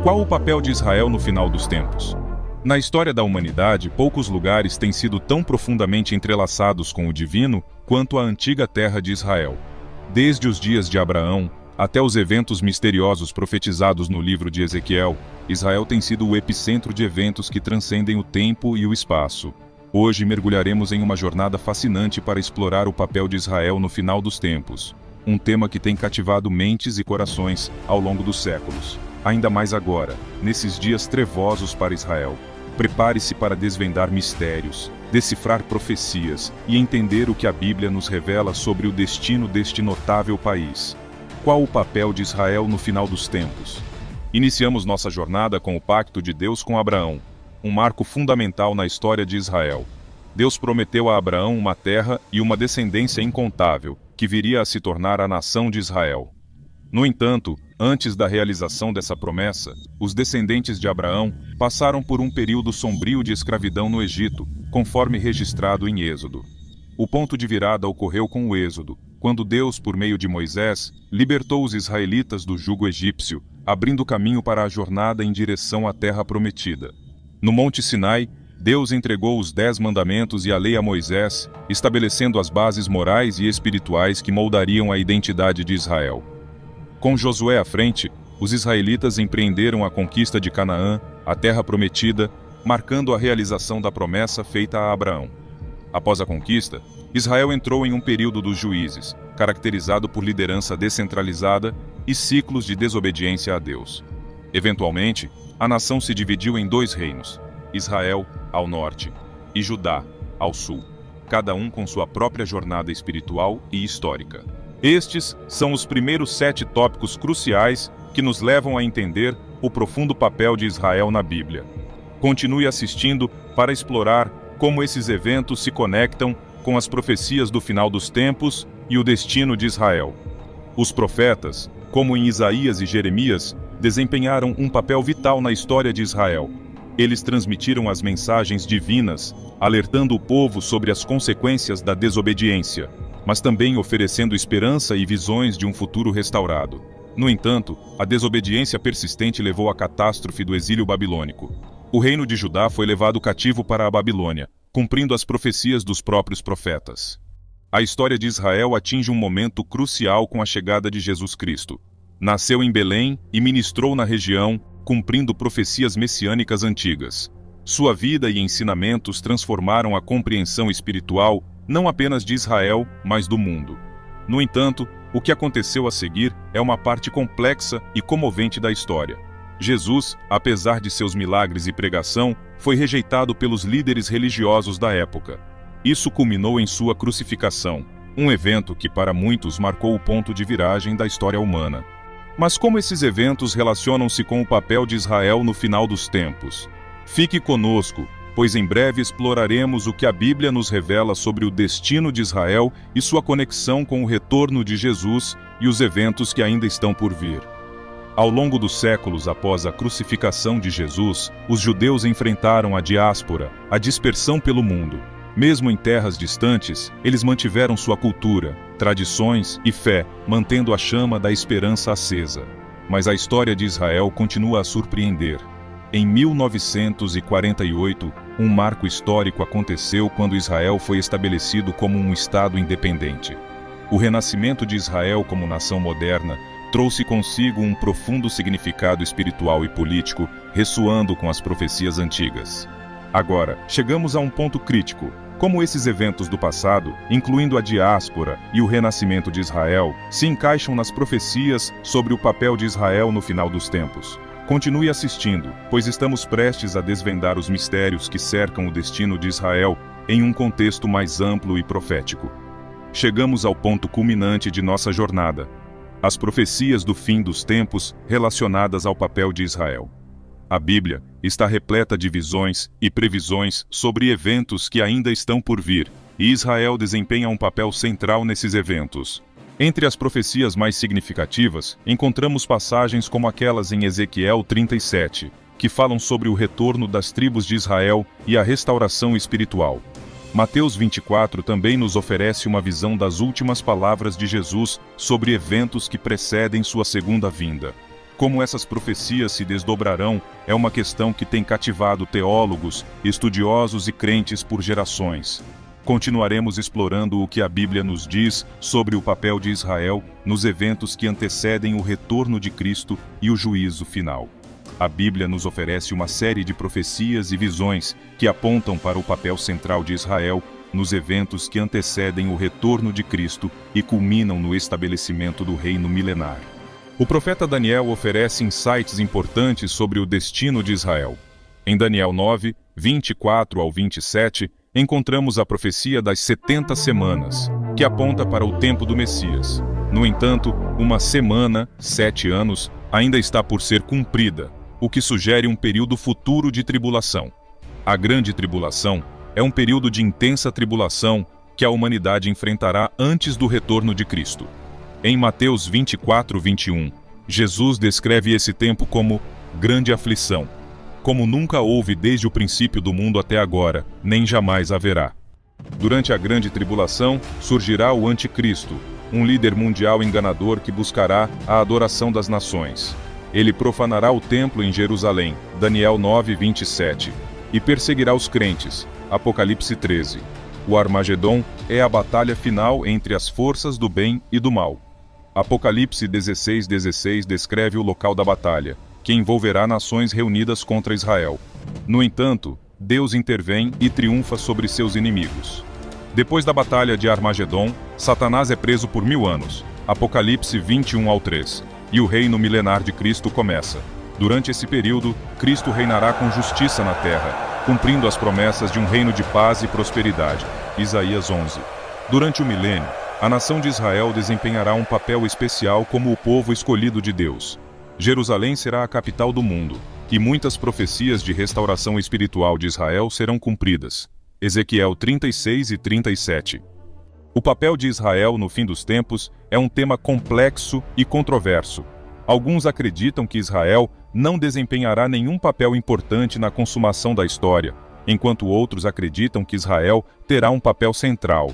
Qual o papel de Israel no final dos tempos? Na história da humanidade, poucos lugares têm sido tão profundamente entrelaçados com o divino quanto a antiga terra de Israel. Desde os dias de Abraão até os eventos misteriosos profetizados no livro de Ezequiel, Israel tem sido o epicentro de eventos que transcendem o tempo e o espaço. Hoje mergulharemos em uma jornada fascinante para explorar o papel de Israel no final dos tempos, um tema que tem cativado mentes e corações ao longo dos séculos. Ainda mais agora, nesses dias trevosos para Israel. Prepare-se para desvendar mistérios, decifrar profecias e entender o que a Bíblia nos revela sobre o destino deste notável país. Qual o papel de Israel no final dos tempos? Iniciamos nossa jornada com o pacto de Deus com Abraão, um marco fundamental na história de Israel. Deus prometeu a Abraão uma terra e uma descendência incontável, que viria a se tornar a nação de Israel. No entanto, antes da realização dessa promessa, os descendentes de Abraão passaram por um período sombrio de escravidão no Egito, conforme registrado em Êxodo. O ponto de virada ocorreu com o Êxodo, quando Deus, por meio de Moisés, libertou os israelitas do jugo egípcio, abrindo caminho para a jornada em direção à terra prometida. No Monte Sinai, Deus entregou os 10 mandamentos e a lei a Moisés, estabelecendo as bases morais e espirituais que moldariam a identidade de Israel. Com Josué à frente, os israelitas empreenderam a conquista de Canaã, a terra prometida, marcando a realização da promessa feita a Abraão. Após a conquista, Israel entrou em um período dos juízes, caracterizado por liderança descentralizada e ciclos de desobediência a Deus. Eventualmente, a nação se dividiu em 2 reinos, Israel, ao norte, e Judá, ao sul, cada um com sua própria jornada espiritual e histórica. Estes são os primeiros 7 tópicos cruciais que nos levam a entender o profundo papel de Israel na Bíblia. Continue assistindo para explorar como esses eventos se conectam com as profecias do final dos tempos e o destino de Israel. Os profetas, como em Isaías e Jeremias, desempenharam um papel vital na história de Israel. Eles transmitiram as mensagens divinas, alertando o povo sobre as consequências da desobediência, mas também oferecendo esperança e visões de um futuro restaurado. No entanto, a desobediência persistente levou à catástrofe do exílio babilônico. O reino de Judá foi levado cativo para a Babilônia, cumprindo as profecias dos próprios profetas. A história de Israel atinge um momento crucial com a chegada de Jesus Cristo. Nasceu em Belém e ministrou na região, cumprindo profecias messiânicas antigas. Sua vida e ensinamentos transformaram a compreensão espiritual não apenas de Israel, mas do mundo. No entanto, o que aconteceu a seguir é uma parte complexa e comovente da história. Jesus, apesar de seus milagres e pregação, foi rejeitado pelos líderes religiosos da época. Isso culminou em sua crucificação, um evento que para muitos marcou o ponto de viragem da história humana. Mas como esses eventos relacionam-se com o papel de Israel no final dos tempos? Fique conosco, pois em breve exploraremos o que a Bíblia nos revela sobre o destino de Israel e sua conexão com o retorno de Jesus e os eventos que ainda estão por vir. Ao longo dos séculos após a crucificação de Jesus, os judeus enfrentaram a diáspora, a dispersão pelo mundo. Mesmo em terras distantes, eles mantiveram sua cultura, tradições e fé, mantendo a chama da esperança acesa. Mas a história de Israel continua a surpreender. Em 1948, um marco histórico aconteceu quando Israel foi estabelecido como um Estado independente. O renascimento de Israel como nação moderna trouxe consigo um profundo significado espiritual e político, ressoando com as profecias antigas. Agora, chegamos a um ponto crítico. Como esses eventos do passado, incluindo a diáspora e o renascimento de Israel, se encaixam nas profecias sobre o papel de Israel no final dos tempos? Continue assistindo, pois estamos prestes a desvendar os mistérios que cercam o destino de Israel em um contexto mais amplo e profético. Chegamos ao ponto culminante de nossa jornada: as profecias do fim dos tempos relacionadas ao papel de Israel. A Bíblia está repleta de visões e previsões sobre eventos que ainda estão por vir, e Israel desempenha um papel central nesses eventos. Entre as profecias mais significativas, encontramos passagens como aquelas em Ezequiel 37, que falam sobre o retorno das tribos de Israel e a restauração espiritual. Mateus 24 também nos oferece uma visão das últimas palavras de Jesus sobre eventos que precedem sua segunda vinda. Como essas profecias se desdobrarão é uma questão que tem cativado teólogos, estudiosos e crentes por gerações. Continuaremos explorando o que a Bíblia nos diz sobre o papel de Israel nos eventos que antecedem o retorno de Cristo e o juízo final. A Bíblia nos oferece uma série de profecias e visões que apontam para o papel central de Israel nos eventos que antecedem o retorno de Cristo e culminam no estabelecimento do reino milenar. O profeta Daniel oferece insights importantes sobre o destino de Israel. Em Daniel 9, 24 ao 27, encontramos a profecia das 70 semanas, que aponta para o tempo do Messias. No entanto, uma semana, 7 anos, ainda está por ser cumprida, o que sugere um período futuro de tribulação. A grande tribulação é um período de intensa tribulação que a humanidade enfrentará antes do retorno de Cristo. Em Mateus 24, 21, Jesus descreve esse tempo como grande aflição, como nunca houve desde o princípio do mundo até agora, nem jamais haverá. Durante a grande tribulação, surgirá o Anticristo, um líder mundial enganador que buscará a adoração das nações. Ele profanará o templo em Jerusalém, Daniel 9, 27, e perseguirá os crentes, Apocalipse 13. O Armagedon é a batalha final entre as forças do bem e do mal. Apocalipse 16, 16 descreve o local da batalha, que envolverá nações reunidas contra Israel. No entanto, Deus intervém e triunfa sobre seus inimigos. Depois da batalha de Armagedon, Satanás é preso por 1000 anos, Apocalipse 21 ao 3, e o reino milenar de Cristo começa. Durante esse período, Cristo reinará com justiça na terra, cumprindo as promessas de um reino de paz e prosperidade. Isaías 11. Durante o milênio, a nação de Israel desempenhará um papel especial como o povo escolhido de Deus. Jerusalém será a capital do mundo, e muitas profecias de restauração espiritual de Israel serão cumpridas. Ezequiel 36 e 37. O papel de Israel no fim dos tempos é um tema complexo e controverso. Alguns acreditam que Israel não desempenhará nenhum papel importante na consumação da história, enquanto outros acreditam que Israel terá um papel central.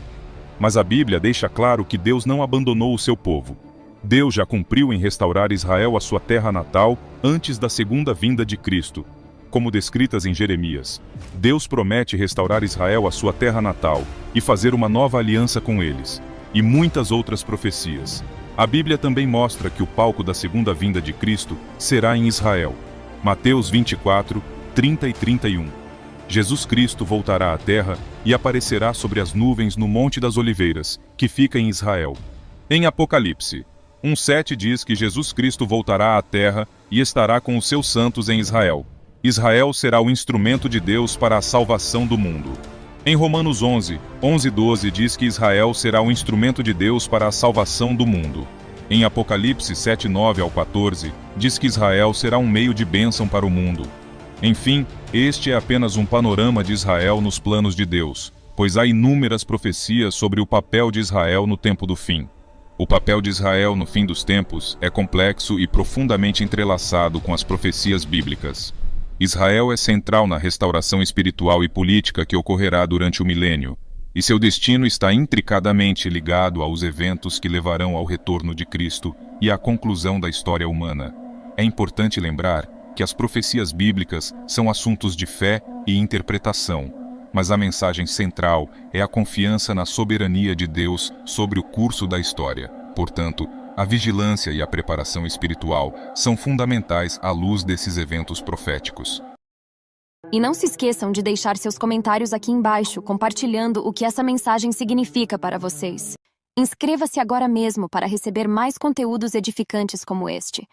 Mas a Bíblia deixa claro que Deus não abandonou o seu povo. Deus já cumpriu em restaurar Israel à sua terra natal antes da segunda vinda de Cristo. Como descritas em Jeremias, Deus promete restaurar Israel à sua terra natal e fazer uma nova aliança com eles, e muitas outras profecias. A Bíblia também mostra que o palco da segunda vinda de Cristo será em Israel. Mateus 24, 30 e 31. Jesus Cristo voltará à terra e aparecerá sobre as nuvens no Monte das Oliveiras, que fica em Israel. Em Apocalipse 1:7 diz que Jesus Cristo voltará à terra e estará com os seus santos em Israel. Israel será o instrumento de Deus para a salvação do mundo. Em Romanos 11, 11 e 12 diz que Israel será o instrumento de Deus para a salvação do mundo. Em Apocalipse 7, 9 ao 14, diz que Israel será um meio de bênção para o mundo. Enfim, este é apenas um panorama de Israel nos planos de Deus, pois há inúmeras profecias sobre o papel de Israel no tempo do fim. O papel de Israel no fim dos tempos é complexo e profundamente entrelaçado com as profecias bíblicas. Israel é central na restauração espiritual e política que ocorrerá durante o milênio, e seu destino está intricadamente ligado aos eventos que levarão ao retorno de Cristo e à conclusão da história humana. É importante lembrar que as profecias bíblicas são assuntos de fé e interpretação, mas a mensagem central é a confiança na soberania de Deus sobre o curso da história. Portanto, a vigilância e a preparação espiritual são fundamentais à luz desses eventos proféticos. E não se esqueçam de deixar seus comentários aqui embaixo, compartilhando o que essa mensagem significa para vocês. Inscreva-se agora mesmo para receber mais conteúdos edificantes como este.